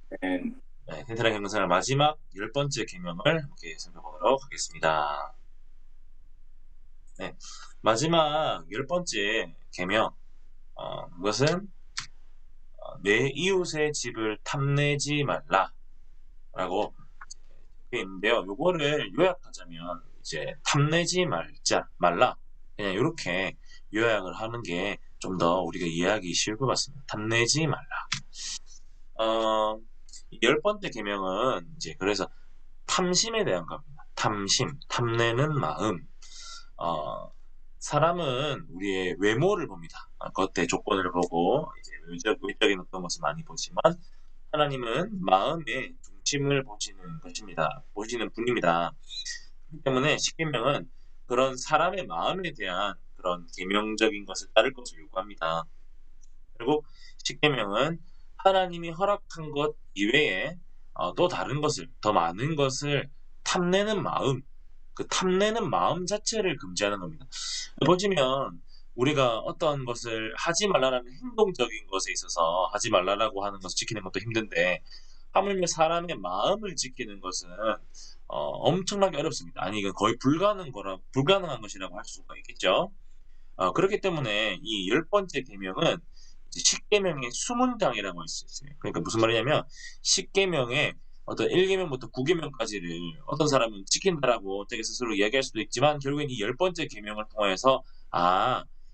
네. 네, 텐트랑 경건사의 마지막 10번째 계명을 함께 살펴보도록 하겠습니다. 네, 마지막 10번째 계명, 그것은 내 이웃의 집을 탐내지 말라라고 되어 있는데요. 요거를 요약하자면 이제 탐내지 말라 그냥 이렇게 요약을 하는 게 좀 더 우리가 이해하기 쉬울 것 같습니다. 탐내지 말라. 어, 10번째 계명은 이제 그래서 탐심에 대한 겁니다. 탐심, 탐내는 마음. 어, 사람은 우리의 외모를 봅니다. 겉의 조건을 보고 이제 외적인 어떤 것을 많이 보지만 하나님은 마음의 중심을 보시는 것입니다. 보시는 분입니다. 그렇기 때문에 십계명은 그런 사람의 마음에 대한 그런 계명적인 것을 따를 것을 요구합니다. 그리고 십계명은 하나님이 허락한 것 이외에 또 다른 것을, 더 많은 것을 탐내는 마음, 그 탐내는 마음 자체를 금지하는 겁니다. 보시면 우리가 어떤 것을 하지 말라는 행동적인 것에 있어서 하지 말라라고 하는 것을 지키는 것도 힘든데 하물며 사람의 마음을 지키는 것은 엄청나게 어렵습니다. 아니 이건 거의 불가능한 것이라고 할 수가 있겠죠. 그렇기 때문에 이 10번째 계명은 십계명의 수문장이라고 할 수 있어요. 그러니까 무슨 말이냐면 십계명의 어떤 1계명부터 9계명까지를 어떤 사람은 지킨다라고 자기 스스로 이야기할 수도 있지만 결국엔 이 10번째 계명을 통해서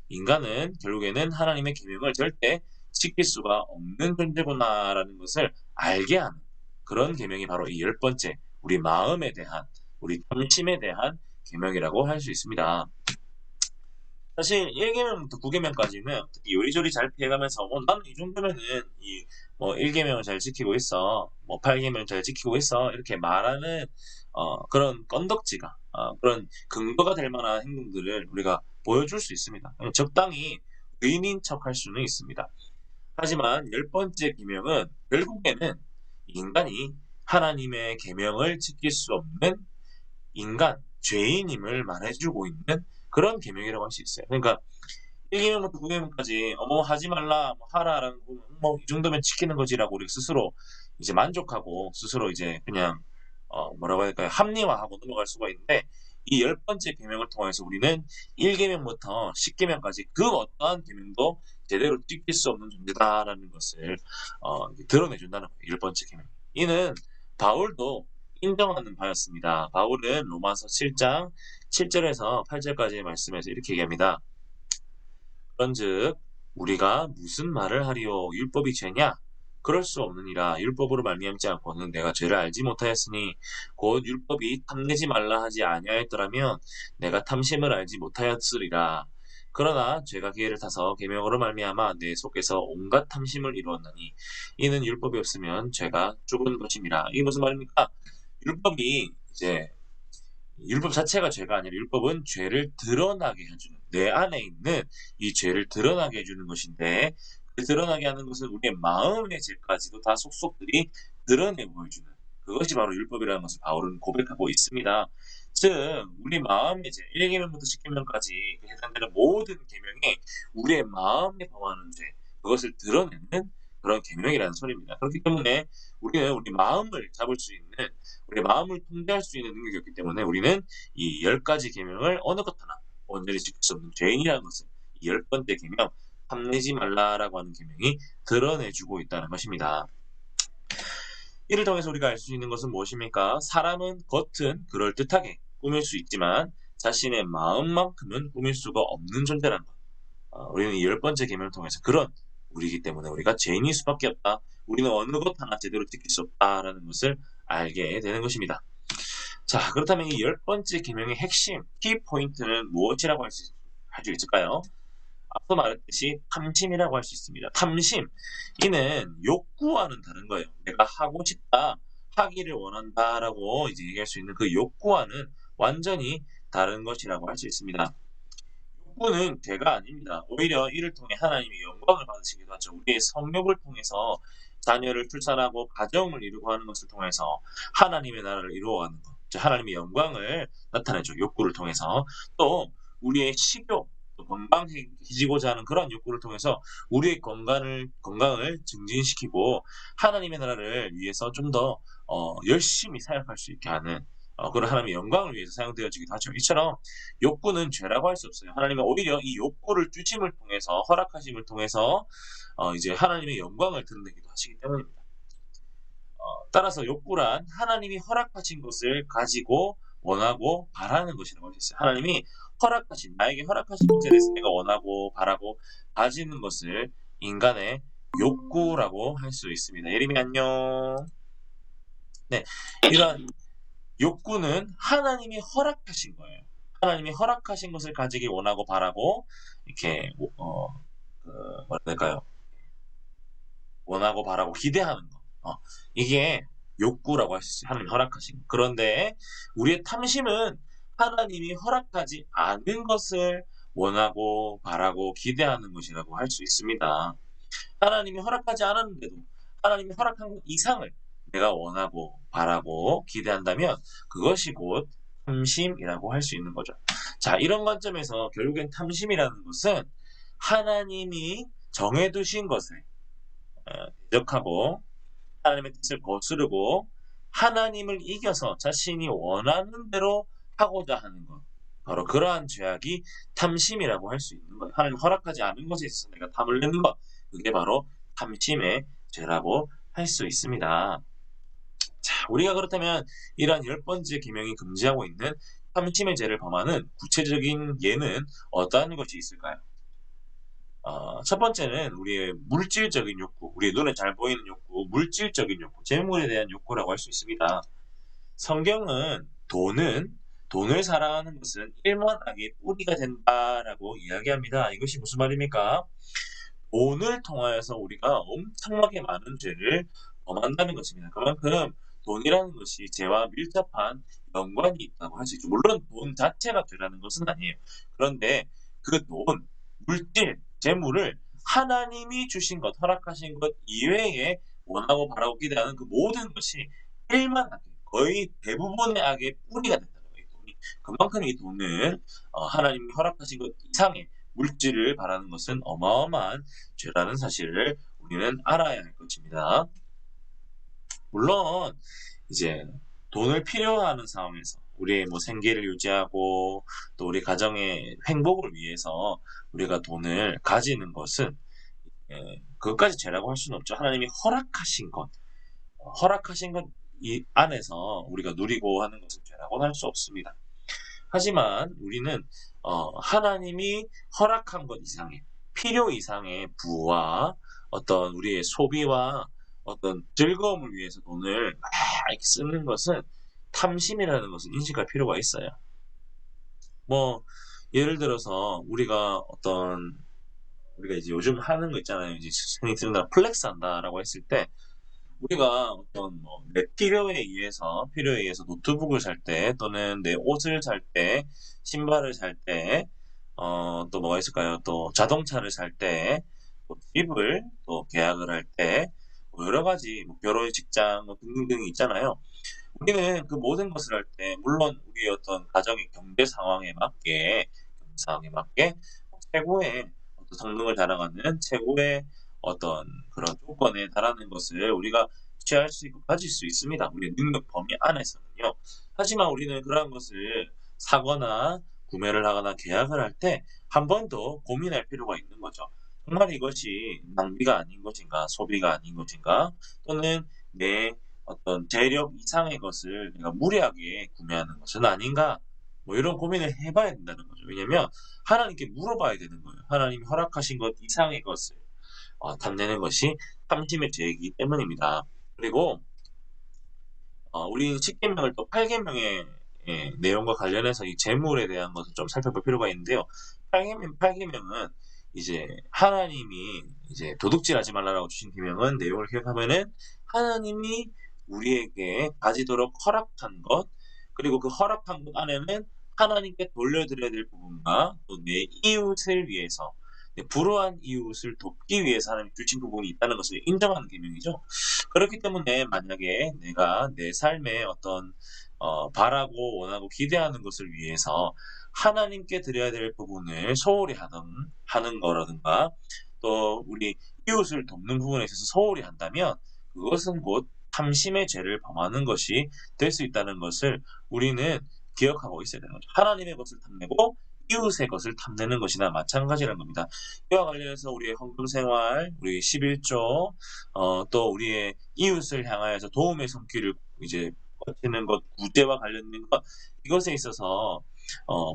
인간은 결국에는 하나님의 계명을 절대 지킬 수가 없는 존재구나라는 것을 알게 하는 그런 계명이 바로 이 10번째 우리 마음에 대한 우리 탐심에 대한 계명이라고 할 수 있습니다. 사실 1계명부터 9계명까지는 특히 요리조리 잘 피해가면서 나는 이 정도면은 이 뭐 1계명을 잘 지키고 있어. 뭐 8계명 잘 지키고 있어. 이렇게 말하는 그런 건덕지가 그런 근거가 될 만한 행동들을 우리가 보여줄 수 있습니다. 적당히 의인인 척할 수는 있습니다. 하지만 10번째 계명은 결국에는 인간이 하나님의 계명을 지킬 수 없는 인간, 죄인임을 말해주고 있는 그런 계명이라고 할 수 있어요. 그러니까 1계명부터 9계명까지 뭐 하지 말라, 뭐 하라라는 뭐이 정도면 지키는 거지라고 우리 스스로 이제 만족하고 스스로 이제 그냥 뭐라고 해야 될까요? 합리화하고 넘어갈 수가 있는데 이 10번째 계명을 통해서 우리는 1계명부터 10계명까지 그 어떠한 계명도 제대로 지킬 수 없는 존재다라는 것을 드러내준다는 거예요. 10번째 계명. 이는 바울도 인정하는 바였습니다. 바울은 로마서 7장 7절에서 8절까지의 말씀에서 이렇게 얘기합니다. 그런즉 우리가 무슨 말을 하리요? 율법이 죄냐? 그럴 수 없느니라. 율법으로 말미암지 않고는 내가 죄를 알지 못하였으니 곧 율법이 탐내지 말라 하지 아니하였더라면 내가 탐심을 알지 못하였으리라. 그러나 죄가 기회를 타서 계명으로 말미암아 내 속에서 온갖 탐심을 이루었나니 이는 율법이 없으면 죄가 죽은 것임이라. 이게 무슨 말입니까? 율법이 이제 율법 자체가 죄가 아니라 율법은 죄를 드러나게 해주는 내 안에 있는 이 죄를 드러나게 해주는 것인데 그 드러나게 하는 것은 우리의 마음의 죄까지도 다 속속들이 드러내 보여주는 그것이 바로 율법이라는 것을 바울은 고백하고 있습니다. 즉 우리 마음의 죄 1계명부터 10계명까지 해당되는 모든 계명이 우리의 마음에 범하는 죄 그것을 드러내는 그런 계명이라는 소리입니다. 그렇기 때문에 우리는 우리 마음을 잡을 수 있는 우리 마음을 통제할 수 있는 능력이 없기 때문에 우리는 이 10가지 계명을 어느 것 하나 온전히 지킬 수 없는 죄인이라는 것을 이 10번째 계명 탐내지 말라라고 하는 계명이 드러내주고 있다는 것입니다. 이를 통해서 우리가 알 수 있는 것은 무엇입니까? 사람은 겉은 그럴듯하게 꾸밀 수 있지만 자신의 마음만큼은 꾸밀 수가 없는 존재라는 것. 우리는 이 10번째 계명을 통해서 그런 우리이기 때문에 우리가 죄인일 수밖에 없다. 우리는 어느 것 하나 제대로 지킬 수 없다라는 것을 알게 되는 것입니다. 자, 그렇다면 이 10번째 계명의 핵심, 키포인트는 무엇이라고 할 수 있을까요? 앞서 말했듯이 탐심이라고 할 수 있습니다. 탐심, 이는 욕구와는 다른 거예요. 내가 하고 싶다, 하기를 원한다라고 이제 얘기할 수 있는 그 욕구와는 완전히 다른 것이라고 할 수 있습니다. 욕구는 죄가 아닙니다. 오히려 이를 통해 하나님이 영광을 받으시기도 하죠. 우리의 성욕을 통해서 자녀를 출산하고 가정을 이루고 하는 것을 통해서 하나님의 나라를 이루어가는 것, 즉 하나님의 영광을 나타내죠. 욕구를 통해서 또 우리의 식욕, 또 건강해지고자 하는 그런 욕구를 통해서 우리의 건강을 증진시키고 하나님의 나라를 위해서 좀 더 열심히 사역할 수 있게 하는 그런 하나님의 영광을 위해서 사용되어지기도 하죠. 이처럼 욕구는 죄라고 할 수 없어요. 하나님은 오히려 이 욕구를 주심을 통해서 허락하심을 통해서 이제 하나님의 영광을 드러내기도 하시기 때문입니다. 따라서 욕구란 하나님이 허락하신 것을 가지고 원하고 바라는 것이라고 할 수 있어요. 하나님이 나에게 허락하신 것에 대해서 내가 원하고 바라고 가지는 것을 인간의 욕구라고 할 수 있습니다. 예림이 안녕. 네, 이러한 욕구는 하나님이 허락하신 거예요. 하나님이 허락하신 것을 가지길 원하고 바라고 이렇게 뭐라 해야 될까요? 원하고 바라고 기대하는 거. 이게 욕구라고 할 수 있어요. 하나님이 허락하신 거. 그런데 우리의 탐심은 하나님이 허락하지 않은 것을 원하고 바라고 기대하는 것이라고 할 수 있습니다. 하나님이 허락하지 않았는데도 하나님이 허락한 것 이상을 내가 원하고 바라고 기대한다면 그것이 곧 탐심이라고 할 수 있는 거죠. 자, 이런 관점에서 결국엔 탐심이라는 것은 하나님이 정해두신 것에 대적하고 하나님의 뜻을 거스르고 하나님을 이겨서 자신이 원하는 대로 하고자 하는 것. 바로 그러한 죄악이 탐심이라고 할 수 있는 거예요. 하나님 허락하지 않은 것에 있어서 내가 탐을 내는 것. 그게 바로 탐심의 죄라고 할 수 있습니다. 자, 우리가 그렇다면 이러한 10번째 계명이 금지하고 있는 탐심의 죄를 범하는 구체적인 예는 어떠한 것이 있을까요? 첫 번째는 우리의 물질적인 욕구, 우리의 눈에 잘 보이는 욕구, 물질적인 욕구, 재물에 대한 욕구라고 할 수 있습니다. 성경은 돈을 사랑하는 것은 일만하게 뿌리가 된다라고 이야기합니다. 이것이 무슨 말입니까? 돈을 통하여서 우리가 엄청나게 많은 죄를 범한다는 것입니다. 그만큼 돈이라는 것이 죄와 밀접한 연관이 있다고 할 수 있죠. 물론 돈 자체가 죄라는 것은 아니에요. 그런데 그 돈, 물질, 재물을 하나님이 주신 것, 허락하신 것 이외에 원하고 바라고 기대하는 그 모든 것이 일만하게 거의 대부분의 악의 뿌리가 된다는 거예요. 그만큼 이 돈은 하나님이 허락하신 것 이상의 물질을 바라는 것은 어마어마한 죄라는 사실을 우리는 알아야 할 것입니다. 물론 이제 돈을 필요하는 상황에서 우리의 생계를 유지하고 또 우리 가정의 행복을 위해서 우리가 돈을 가지는 것은 그것까지 죄라고 할 수는 없죠. 하나님이 허락하신 것 이 안에서 우리가 누리고 하는 것은 죄라고는 할 수 없습니다. 하지만 우리는 하나님이 허락한 것 이상의 필요 이상의 부와 어떤 우리의 소비와 어떤 즐거움을 위해서 돈을 막 이렇게 쓰는 것은 탐심이라는 것을 인식할 필요가 있어요. 예를 들어서 우리가 이제 요즘 하는 거 있잖아요. 이제 흔히 쓰는 플렉스 한다라고 했을 때 우리가 어떤 내 필요에 의해서 노트북을 살 때 또는 내 옷을 살 때 신발을 살 때 또 뭐가 있을까요? 또 자동차를 살 때 또 집을 또 계약을 할 때 여러 가지 결혼 직장 등등등이 있잖아요. 우리는 그 모든 것을 할 때 물론 우리의 어떤 가정의 경제 상황에 맞게 최고의 어떤 성능을 자랑하는 최고의 어떤 그런 조건에 달하는 것을 우리가 취할 수 있고 가질 수 있습니다. 우리의 능력 범위 안에서는요. 하지만 우리는 그러한 것을 사거나 구매를 하거나 계약을 할 때 한 번 더 고민할 필요가 있는 거죠. 정말 이것이 낭비가 아닌 것인가, 소비가 아닌 것인가, 또는 내 어떤 재력 이상의 것을 내가 무리하게 구매하는 것은 아닌가, 이런 고민을 해봐야 된다는 거죠. 왜냐면 하나님께 물어봐야 되는 거예요. 하나님이 허락하신 것 이상의 것을 탐내는 것이 탐심의 죄이기 때문입니다. 그리고 우리 10계명을 또 8계명의 내용과 관련해서 이 재물에 대한 것을 좀 살펴볼 필요가 있는데요. 8계명은 이제 하나님이 이제 도둑질하지 말라라고 주신 계명은 내용을 기억하면은 하나님이 우리에게 가지도록 허락한 것, 그리고 그 허락한 것 안에는 하나님께 돌려드려야 될 부분과 또 내 이웃을 위해서 불우한 이웃을 돕기 위해서 하나님 주신 부분이 있다는 것을 인정하는 계명이죠. 그렇기 때문에 만약에 내가 내 삶에 어떤 바라고 원하고 기대하는 것을 위해서 하나님께 드려야 될 부분을 소홀히 하는 거라든가 또 우리 이웃을 돕는 부분에 있어서 소홀히 한다면 그것은 곧 탐심의 죄를 범하는 것이 될 수 있다는 것을 우리는 기억하고 있어야 되는 거죠. 하나님의 것을 탐내고 이웃의 것을 탐내는 것이나 마찬가지라는 겁니다. 이와 관련해서 우리의 헌금생활, 우리 11조, 또 우리의 이웃을 향하여서 도움의 손길을 이제 뻗치는 것, 구제와 관련된 것, 이것에 있어서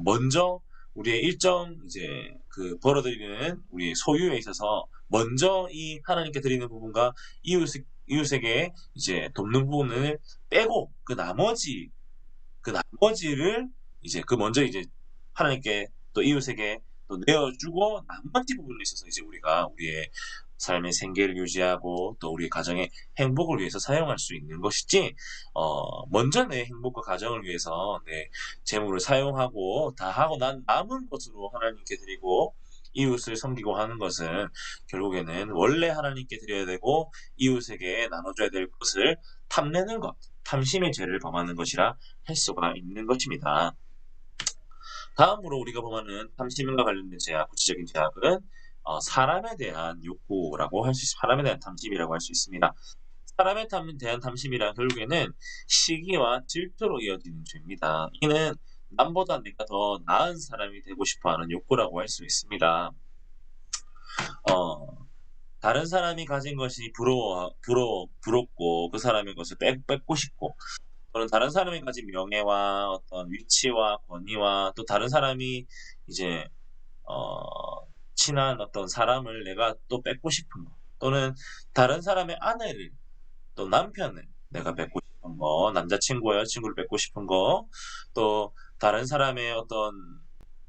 먼저 우리의 일정 이제 그 벌어들이는 우리 소유에 있어서 먼저 이 하나님께 드리는 부분과 이웃에게 이제 돕는 부분을 빼고 그 나머지를 이제 그 먼저 이제 하나님께 또 이웃에게 또 내어주고 나머지 부분에 있어서 이제 우리가 우리의 삶의 생계를 유지하고 또 우리 가정의 행복을 위해서 사용할 수 있는 것이지 먼저 내 행복과 가정을 위해서 내 재물을 사용하고 다 하고 난 남은 것으로 하나님께 드리고 이웃을 섬기고 하는 것은 결국에는 원래 하나님께 드려야 되고 이웃에게 나눠줘야 될 것을 탐내는 것, 탐심의 죄를 범하는 것이라 할 수가 있는 것입니다. 다음으로 우리가 보면은 탐심과 관련된 제약, 구체적인 제약은 사람에 대한 욕구라고 할 수 있습니다. 사람에 대한 탐심이라고 할 수 있습니다. 사람에 대한 탐심이란 결국에는 시기와 질투로 이어지는 죄입니다. 이는 남보다 내가 더 나은 사람이 되고 싶어하는 욕구라고 할 수 있습니다. 다른 사람이 가진 것이 부럽고 그 사람의 것을 뺏고 싶고 또는 다른 사람이 가진 명예와 어떤 위치와 권위와 또 다른 사람이 이제 친한 어떤 사람을 내가 또 뺏고 싶은 거 또는 다른 사람의 아내를 또 남편을 내가 뺏고 싶은 거 남자친구 여자친구를 뺏고 싶은 거 또 다른 사람의 어떤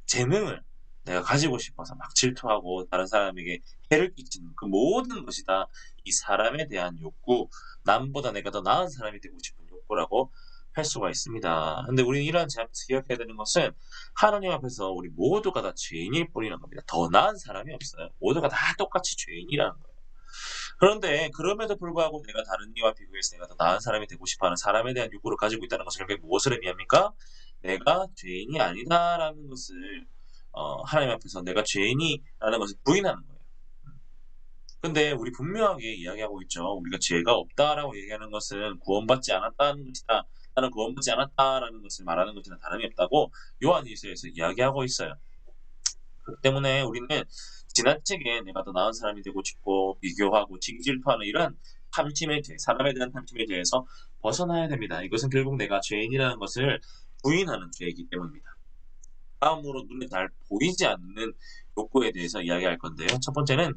재능을 내가 가지고 싶어서 막 질투하고 다른 사람에게 해를 끼치는 그 모든 것이 다 이 사람에 대한 욕구, 남보다 내가 더 나은 사람이 되고 싶은 욕구라고 할 수가 있습니다. 근데 우리는 이러한 제안에서 기억해야 되는 것은 하나님 앞에서 우리 모두가 다 죄인일 뿐이라는 겁니다. 더 나은 사람이 없어요. 모두가 다 똑같이 죄인이라는 거예요. 그런데 그럼에도 불구하고 내가 다른 이와 비교해서 내가 더 나은 사람이 되고 싶어하는 사람에 대한 욕구를 가지고 있다는 것은 결국 무엇을 의미합니까? 내가 죄인이 아니다라는 것을 하나님 앞에서 내가 죄인이라는 것을 부인하는 거예요. 근데 우리 분명하게 이야기하고 있죠. 우리가 죄가 없다라고 얘기하는 것은 구원받지 않았다는 것이다. 나는 구원받지 않았다라는 것을 말하는 것이나 다름이 없다고 요한일서에서 이야기하고 있어요. 그렇기 때문에 우리는 지나치게 내가 더 나은 사람이 되고 싶고 비교하고 질투하는 이런 탐심의 죄, 사람에 대한 탐심에 대해서 벗어나야 됩니다. 이것은 결국 내가 죄인이라는 것을 부인하는 죄이기 때문입니다. 다음으로 눈에 잘 보이지 않는 욕구에 대해서 이야기할 건데요. 첫 번째는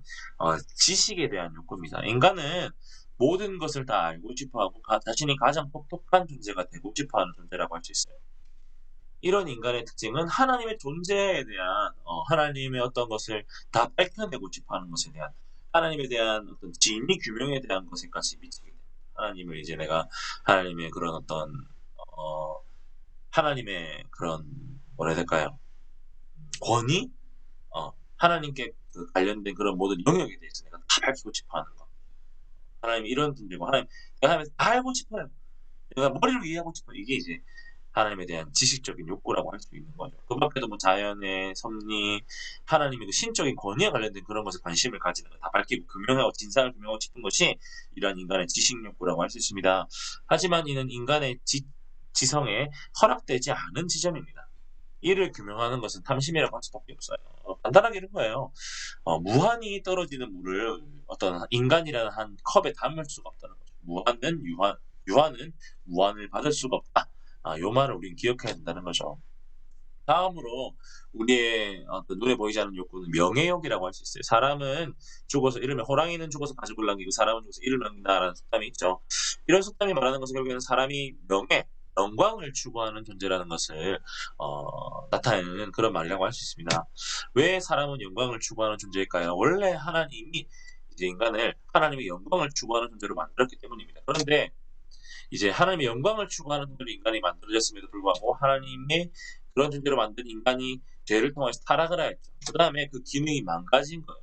지식에 대한 욕구입니다. 인간은 모든 것을 다 알고 싶어하고 자신이 가장 똑똑한 존재가 되고 싶어하는 존재라고 할 수 있어요. 이런 인간의 특징은 하나님의 존재에 대한 하나님의 어떤 것을 다 밝혀내고 싶어하는 것에 대한 하나님에 대한 어떤 진리 규명에 대한 것에까지 미치게 됩니다. 하나님을 이제 내가 하나님의 그런 어떤 하나님의 그런 뭐라 해야 될까요? 권위, 하나님께 그 관련된 그런 모든 영역에 대해서 내가 다 밝히고 싶어하는 것. 하나님 이런 분들과 내가 하나님 다 알고 싶어요. 내가 머리로 이해하고 싶어요. 이게 이제 하나님에 대한 지식적인 욕구라고 할 수 있는 거죠. 그 밖에도 뭐 자연의 섭리, 하나님의 그 신적인 권위에 관련된 그런 것에 관심을 가지는 거, 다 밝히고 규명하고 진상을 규명하고 싶은 것이 이러한 인간의 지식 욕구라고 할 수 있습니다. 하지만 이는 인간의 지성에 허락되지 않은 지점입니다. 이를 규명하는 것은 탐심이라고 할 수밖에 없어요. 간단하게 이런 거예요. 무한히 떨어지는 물을 어떤 인간이라는 한 컵에 담을 수가 없다는 거죠. 유한은 무한을 받을 수가 없다. 요 말을 우리는 기억해야 된다는 거죠. 다음으로 우리의 눈에 보이지 않는 욕구는 명예욕이라고 할 수 있어요. 사람은 죽어서 이르면 호랑이는 죽어서 가죽을 남기고 사람은 죽어서 이를 남긴다라는 속담이 있죠. 이런 속담이 말하는 것은 결국에는 사람이 영광을 추구하는 존재라는 것을 나타내는 그런 말이라고 할 수 있습니다. 왜 사람은 영광을 추구하는 존재일까요? 원래 하나님이 이제 인간을 하나님의 영광을 추구하는 존재로 만들었기 때문입니다. 그런데 이제 하나님의 영광을 추구하는 존재로 인간이 만들어졌음에도 불구하고 하나님의 그런 존재로 만든 인간이 죄를 통해서 타락을 하였죠. 그 다음에 그 기능이 망가진 거예요.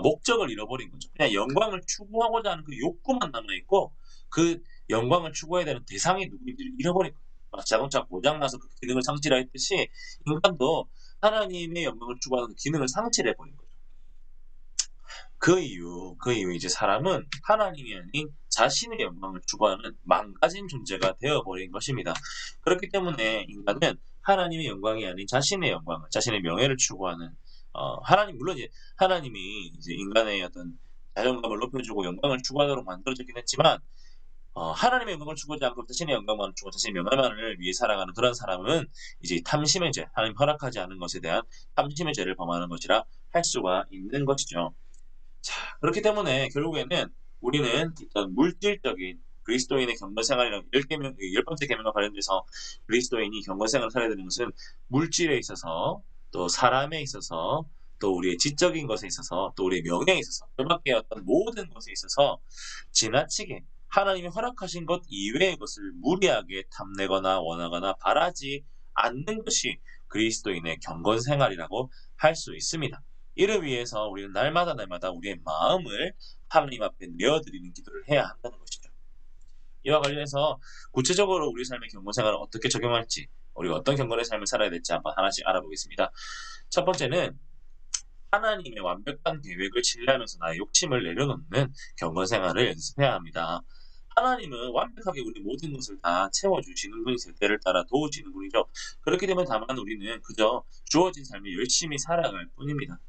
목적을 잃어버린 거죠. 그냥 영광을 추구하고자 하는 그 욕구만 남아있고 그 영광을 추구해야 되는 대상이 누구인지를 잃어버린 거예요. 자동차 고장나서 그 기능을 상실하 했듯이 인간도 하나님의 영광을 추구하는 기능을 상실해버린 거죠. 그 이후 이제 사람은 하나님이 아닌 자신의 영광을 추구하는 망가진 존재가 되어버린 것입니다. 그렇기 때문에 인간은 하나님의 영광이 아닌 자신의 영광을, 자신의 명예를 추구하는, 물론 이제 하나님이 이제 인간의 어떤 자존감을 높여주고 영광을 추구하도록 만들어졌긴 했지만, 하나님의 영광을 추구하지 않고 자신의 영광만 추구하고 자신의 명예만을 위해 살아가는 그런 사람은 이제 탐심의 죄, 하나님 허락하지 않은 것에 대한 탐심의 죄를 범하는 것이라 할 수가 있는 것이죠. 자, 그렇기 때문에 결국에는 우리는 일단 물질적인 그리스도인의 경건 생활이랑 10번째 계명과 관련돼서 그리스도인이 경건 생활을 살아야 되는 것은 물질에 있어서, 또 사람에 있어서, 또 우리의 지적인 것에 있어서, 또 우리의 명예에 있어서, 그 밖에 어떤 모든 것에 있어서 지나치게 하나님이 허락하신 것 이외의 것을 무리하게 탐내거나 원하거나 바라지 않는 것이 그리스도인의 경건 생활이라고 할 수 있습니다. 이를 위해서 우리는 날마다 우리의 마음을 하나님 앞에 내어드리는 기도를 해야 한다는 것이죠. 이와 관련해서 구체적으로 우리 삶의 경건 생활을 어떻게 적용할지, 우리가 어떤 경건의 삶을 살아야 될지 한번 하나씩 알아보겠습니다. 첫 번째는 하나님의 완벽한 계획을 신뢰하면서 나의 욕심을 내려놓는 경건 생활을 연습해야 합니다. 하나님은 완벽하게 우리 모든 것을 다 채워주시는 분이세요. 때를 따라 도우시는 분이죠. 그렇기 때문에 다만 우리는 그저 주어진 삶을 열심히 살아갈 뿐입니다.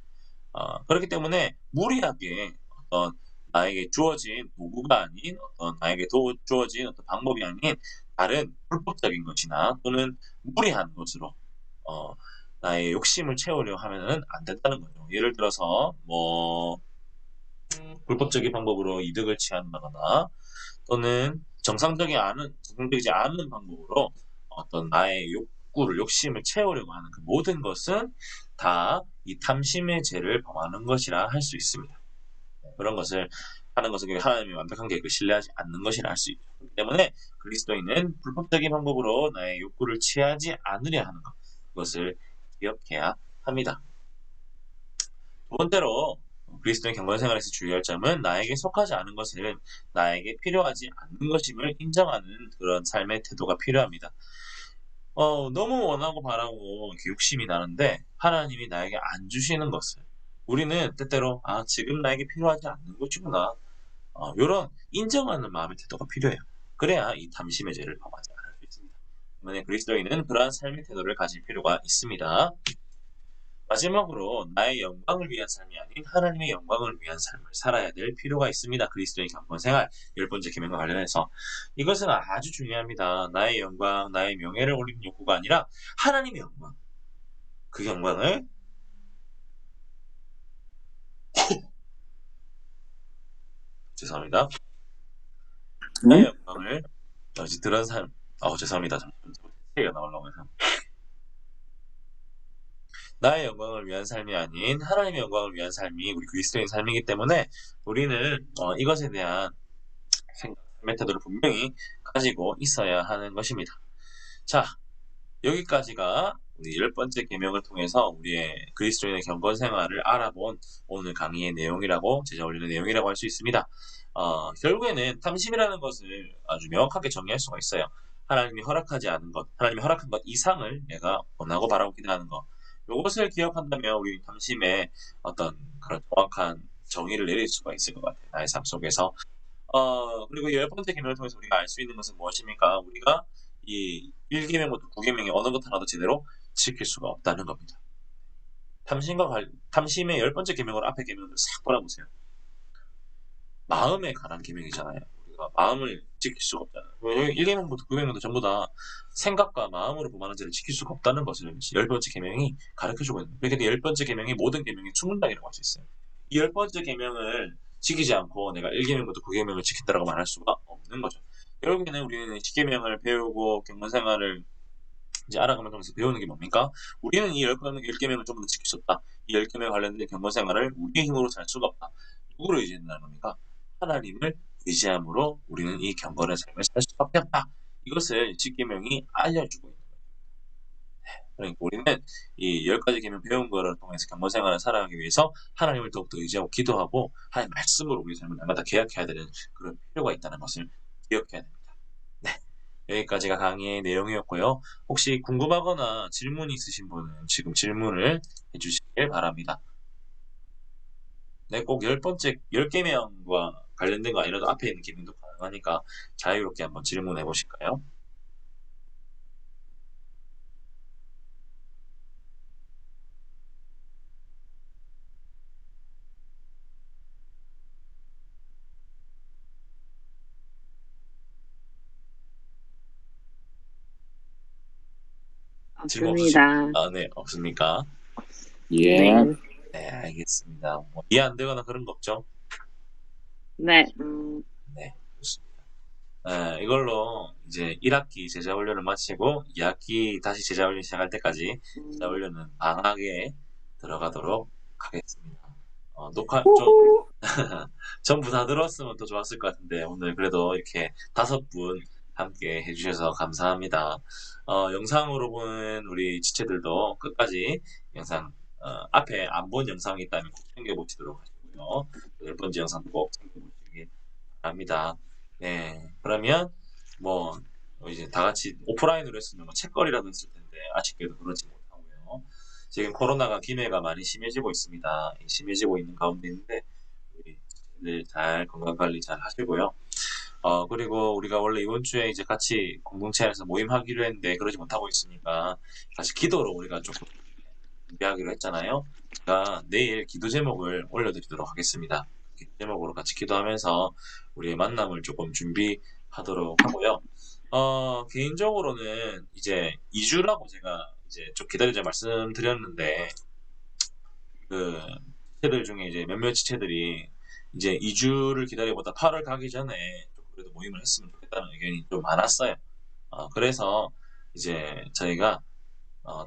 그렇기 때문에 무리하게 어떤 나에게 주어진 도구가 아닌 어떤 나에게 주어진 어떤 방법이 아닌 다른 불법적인 것이나 또는 무리한 것으로 나의 욕심을 채우려 하면은 안 된다는 거죠. 예를 들어서 불법적인 방법으로 이득을 취한다거나 또는 정상적이지 않은 방법으로 어떤 나의 욕심을 채우려고 하는 그 모든 것은 다 이 탐심의 죄를 범하는 것이라 할 수 있습니다. 그런 것을 하는 것은 하나님의 완벽한 계획을 신뢰하지 않는 것이라 할 수 있죠. 그렇기 때문에 그리스도인은 불법적인 방법으로 나의 욕구를 취하지 않으려 하는 것, 그것을 기억해야 합니다. 두 번째로 그리스도인 경건 생활에서 주의할 점은 나에게 속하지 않은 것을 나에게 필요하지 않는 것임을 인정하는 그런 삶의 태도가 필요합니다. 너무 원하고 바라고 욕심이 나는데 하나님이 나에게 안 주시는 것을 우리는 때때로 지금 나에게 필요하지 않는 것이구나, 이런 인정하는 마음의 태도가 필요해요. 그래야 이 탐심의 죄를 범하지 않을 수 있습니다. 때문에 그리스도인은 그러한 삶의 태도를 가질 필요가 있습니다. 마지막으로 나의 영광을 위한 삶이 아닌 하나님의 영광을 위한 삶을 살아야 될 필요가 있습니다. 그리스도인 경건 생활 10번째 계명과 관련해서 이것은 아주 중요합니다. 나의 영광, 나의 명예를 올리는 욕구가 아니라 하나님의 영광, 그 영광을 죄송합니다. 나의 영광을 들은 삶, 죄송합니다. 잠시만요. 나오려고 해서. 나의 영광을 위한 삶이 아닌 하나님의 영광을 위한 삶이 우리 그리스도인 삶이기 때문에 우리는 이것에 대한 삶의 태도를 분명히 가지고 있어야 하는 것입니다. 자, 여기까지가 우리 10번째 계명을 통해서 우리의 그리스도인의 경건 생활을 알아본 오늘 강의의 내용이라고, 제자 올리는 내용이라고 할 수 있습니다. 결국에는 탐심이라는 것을 아주 명확하게 정의할 수가 있어요. 하나님이 허락하지 않은 것, 하나님이 허락한 것 이상을 내가 원하고 바라고 기도하는 것. 이것을 기억한다면 우리 탐심의 어떤 그런 정확한 정의를 내릴 수가 있을 것 같아요. 나의 삶 속에서. 그리고 10번째 계명을 통해서 우리가 알 수 있는 것은 무엇입니까? 우리가 이 1계명부터 9계명의 어느 것 하나도 제대로 지킬 수가 없다는 겁니다. 탐심의 10번째 계명으로 앞에 계명을 싹 돌아보세요. 마음에 관한 계명이잖아요. 우리가 마음을 지킬 수가 없잖아요. 1계명부터 9계명도 전부 다 생각과 마음으로 범하는 죄를 지킬 수가 없다는 것을 10번째 계명이 가르쳐주고 있는 거예요. 그러니까 10번째 계명이 모든 계명의 충분당이라고 할 수 있어요. 이 10번째 계명을 지키지 않고 내가 1계명부터 9계명을 지킨다라고 말할 수가 없는 거죠. 결국에는 우리는 10계명을 배우고 경건 생활을 이제 알아가면서 배우는 게 뭡니까? 우리는 이 10계명을 전부 다 지킬 수 없다. 이 10계명 관련된 경건 생활을 우리의 힘으로 살 수가 없다. 누구를 의지한다는 겁니까? 하나님을 의지함으로 우리는 이 경건의 삶을 살 수밖에 없다. 이것을 10계명이 알려주고 있는 거예요. 그러니까 우리는 이 10가지 계명 배운 거를 통해서 경건 생활을 살아가기 위해서 하나님을 더욱더 의지하고 기도하고 하나님 말씀으로 우리 삶을 날마다 계약해야 되는 그런 필요가 있다는 것을 기억해야 됩니다. 네. 여기까지가 강의의 내용이었고요. 혹시 궁금하거나 질문 있으신 분은 지금 질문을 해주시길 바랍니다. 네, 꼭 10번째, 10개명과 관련된 거 아니라도 앞에 있는 기능도 가능하니까 자유롭게 한번 질문해 보실까요? 질문 없으신 없습니다. 네, 없습니까? 예. 네. 네, 알겠습니다. 뭐 이해 안 되거나 그런 거 없죠? 네. 네, 좋습니다. 이걸로 이제 1학기 제자훈련을 마치고 2학기 다시 제자훈련 시작할 때까지 제자훈련은 방학에 들어가도록 하겠습니다. 녹화 좀 전부 다 들었으면 또 좋았을 것 같은데 오늘 그래도 이렇게 5분 함께 해주셔서 감사합니다. 영상으로 보는 우리 지체들도 끝까지 영상 앞에 안 본 영상이 있다면 꼭 챙겨보시도록 하시고요. 10번째 영상도 꼭 챙겨보시기 바랍니다. 네, 그러면 뭐 이제 다 같이 오프라인으로 했으면 뭐 책거리라도 했을 텐데 아쉽게도 그러지 못하고요. 지금 코로나가 기매가 많이 심해지고 있습니다. 심해지고 있는 가운데인데 우리 잘 건강관리 잘 하시고요. 그리고 우리가 원래 이번 주에 이제 같이 공동체 안에서 모임하기로 했는데 그러지 못하고 있으니까 다시 기도로 우리가 조금 준비하기로 했잖아요. 제가 내일 기도 제목을 올려드리도록 하겠습니다. 기도 제목으로 같이 기도하면서 우리의 만남을 조금 준비하도록 하고요. 개인적으로는 이제 2주라고 제가 이제 좀 기다리자 말씀드렸는데 그 지체들 중에 이제 몇몇 지체들이 이제 2주를 기다리보다 8월 가기 전에 좀 그래도 모임을 했으면 좋겠다는 의견이 좀 많았어요. 그래서 이제 저희가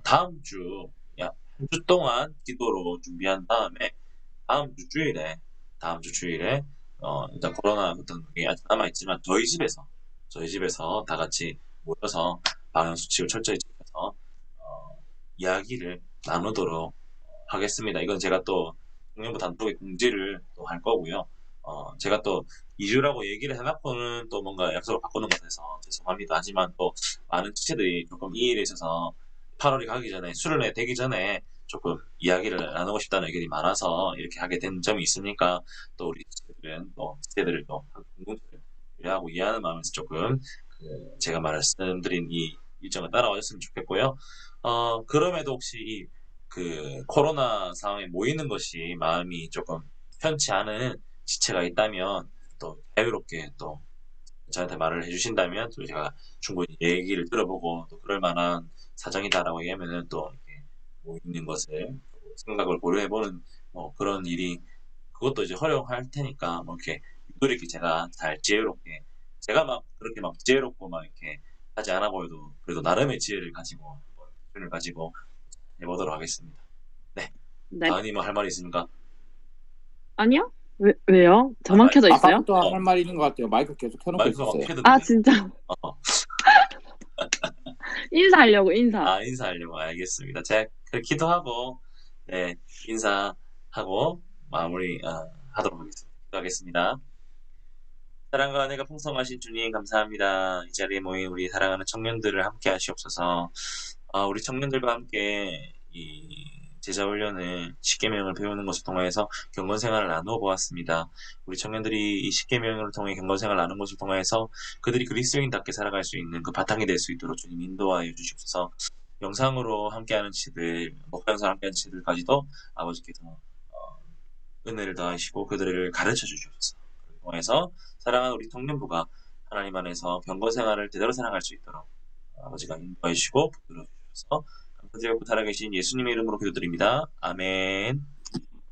다음 주, 한 주 동안 기도로 준비한 다음에 다음 주 주일에 일단 코로나 어떤 게 아직 남아있지만 저희 집에서 다 같이 모여서 방역수칙을 철저히 지켜서 이야기를 나누도록 하겠습니다. 이건 제가 또 청년부 단독에 공지를 또 할 거고요. 제가 또 2주라고 얘기를 해놓고는 또 뭔가 약속을 바꾸는 것 같아서 죄송합니다. 하지만 또 많은 주체들이 조금 이 일에 있어서 8월이 가기 전에 수련회 되기 전에 조금 이야기를 나누고 싶다는 의견이 많아서 이렇게 하게 된 점이 있으니까 또 우리 주체들은 또 주체들을 또 공동체를 배려하고 이해하는 마음에서 조금 제가 말씀드린 이 일정을 따라와 줬으면 좋겠고요. 그럼에도 혹시 코로나 상황에 모이는 것이 마음이 조금 편치 않은 지체가 있다면 또 자유롭게 또 저한테 말을 해주신다면 또 제가 충분히 얘기를 들어보고 또 그럴 만한 사정이다라고 얘기하면은 또 이렇게 모이는 것을 생각을 고려해보는 뭐 그런 일이 그것도 이제 허용할 테니까 뭐 이렇게 유도리 있게 제가 잘 지혜롭게 제가 막 그렇게 막 지혜롭고 막 이렇게 하지 않아 보여도 그래도 나름의 지혜를 가지고 기준을 가지고 해보도록 하겠습니다. 네. 네. 다은이 뭐 할 말이 있습니까? 아니요? 왜요? 저만 켜져 있어요? 아까부터 할 말이 있는 것 같아요. 마이크 계속 켜놓고 마이크가 막 있었어요. 켜도 아, 돼. 진짜. 인사하려고, 인사. 인사하려고 알겠습니다. 제가 기도하고 네, 인사하고 마무리 하도록 하겠습니다. 사랑과 은혜가 풍성하신 주님 감사합니다. 이 자리에 모인 우리 사랑하는 청년들을 함께 하시옵소서. 우리 청년들과 함께 이 제자훈련을 10계명을 배우는 것을 통해서 경건생활을 나누어 보았습니다. 우리 청년들이 이 10계명을 통해 경건생활을 나누는 것을 통해서 그들이 그리스도인답게 살아갈 수 있는 그 바탕이 될 수 있도록 주님 인도하여 주시옵소서. 영상으로 함께하는 지들, 목장에서 함께하는 지들까지도 아버지께서 은혜를 더하시고 그들을 가르쳐 주시옵소서. 그를 통해서 사랑하는 우리 청년부가 하나님 안에서 경건생활을 제대로 살아갈 수 있도록 아버지가 인도해 주시고 붙들어 주셔서 감사드리고 살아계신 예수님의 이름으로 기도드립니다. 아멘.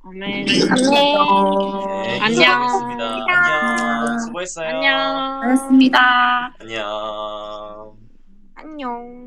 아멘. 네, 안녕. 인사드리겠습니다. 안녕. 수고했어요. 안녕. 고맙습니다. 안녕. 안녕.